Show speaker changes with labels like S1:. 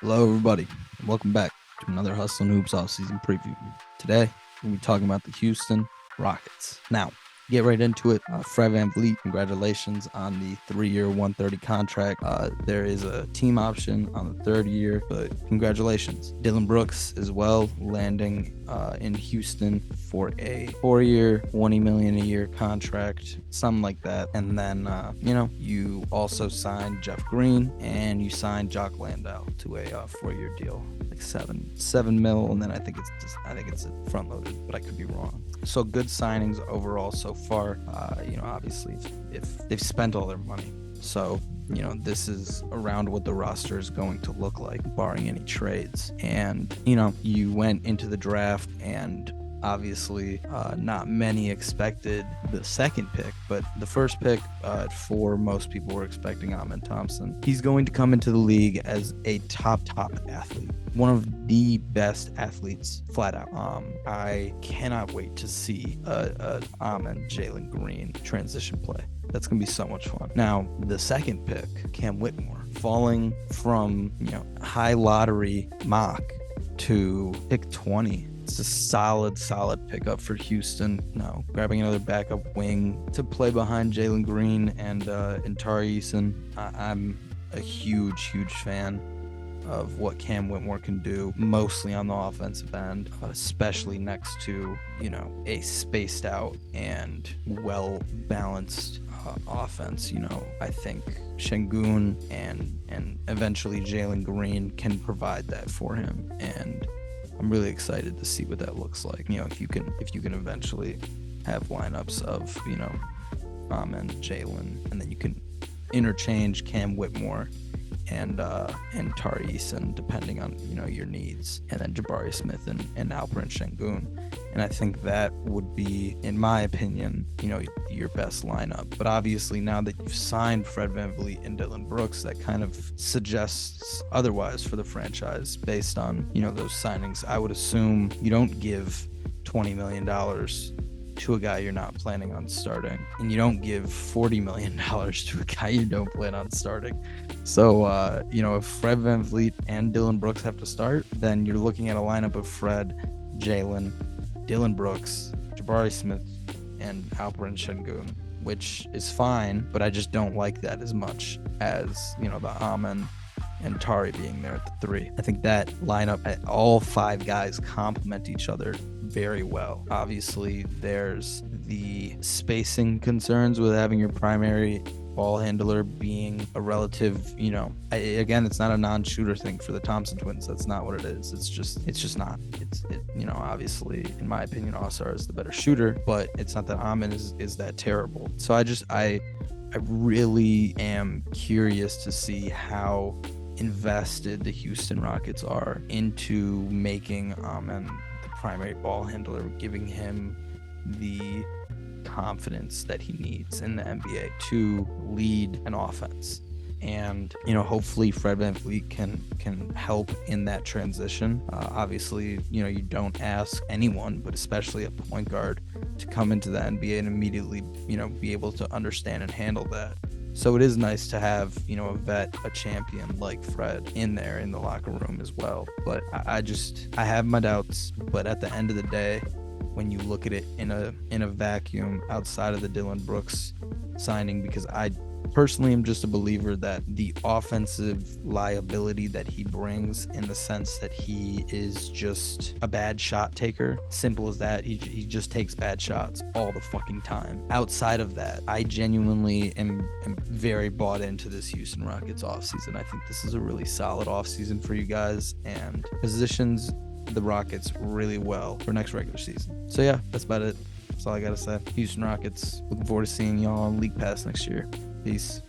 S1: Hello, everybody, and welcome back to another Hustle and Hoops off-season preview. Today, we're going to be talking about the Houston Rockets. Now, get right into it. Fred VanVleet, congratulations on the 3-year, 130 contract. There is a team option on the third year, but congratulations. Dillon Brooks as well, landing in Houston for a 4-year, $20 million a year contract, something like that. And then, you also signed Jeff Green and you signed Jock Landau to a 4-year deal, like seven mil, and then I think it's front loaded, but I could be wrong. So good signings overall so far. Obviously, if they've spent all their money, so this is around what the roster is going to look like, barring any trades. And you went into the draft, and obviously not many expected the second pick, but the first pick at 4, most people were expecting Amen Thompson. He's going to come into the league as a top athlete, one of the best athletes, flat out. I cannot wait to see a Amen Jalen Green transition play. That's going to be so much fun. Now, the second pick, Cam Whitmore, falling from high lottery mock to pick 20. It's a solid pickup for Houston. Now, grabbing another backup wing to play behind Jalen Green and Tari Eason. I'm a huge fan of what Cam Whitmore can do, mostly on the offensive end, especially next to a spaced out and well balanced offense. I think Şengün and eventually Jalen Green can provide that for him, and I'm really excited to see what that looks like. If you can eventually have lineups of Amen, Jalen, and then you can interchange Cam Whitmore and Tari Eason depending on your needs, and then Jabari Smith and Alperen Şengün. And I think that would be, in my opinion, your best lineup. But obviously, now that you've signed Fred VanVleet and Dillon Brooks, that kind of suggests otherwise for the franchise based on those signings. I would assume you don't give $20 million to a guy you're not planning on starting, and you don't give $40 million to a guy you don't plan on starting. So if Fred VanVleet and Dillon Brooks have to start, then you're looking at a lineup of Fred, Jalen, Dillon Brooks, Jabari Smith, and Alperen Şengün, which is fine, but I just don't like that as much as the Amen and Tari being there at the 3. I think that lineup, all 5 guys complement each other very well. Obviously, there's the spacing concerns with having your primary ball handler being a relative, again, it's not a non-shooter thing for the Thompson twins. That's not what it is. It's just not. Obviously, in my opinion, Osar is the better shooter, but it's not that Amen is that terrible. So I really am curious to see how invested the Houston Rockets are into making Amen the primary ball handler, giving him the confidence that he needs in the NBA to lead an offense. And hopefully Fred VanVleet can help in that transition. Obviously, you don't ask anyone, but especially a point guard, to come into the NBA and immediately be able to understand and handle that. So it is nice to have a vet, a champion like Fred in there in the locker room as well. But I have my doubts. But at the end of the day, when you look at it in a vacuum outside of the Dillon Brooks signing, because I personally am just a believer that the offensive liability that he brings, in the sense that he is just a bad shot taker, simple as that. He just takes bad shots all the fucking time. Outside of that, I genuinely am very bought into this Houston Rockets offseason. I think this is a really solid offseason for you guys, and positions the Rockets really well for next regular season. So yeah, that's about it. That's all I gotta say. Houston Rockets, looking forward to seeing y'all on League Pass next year. Peace.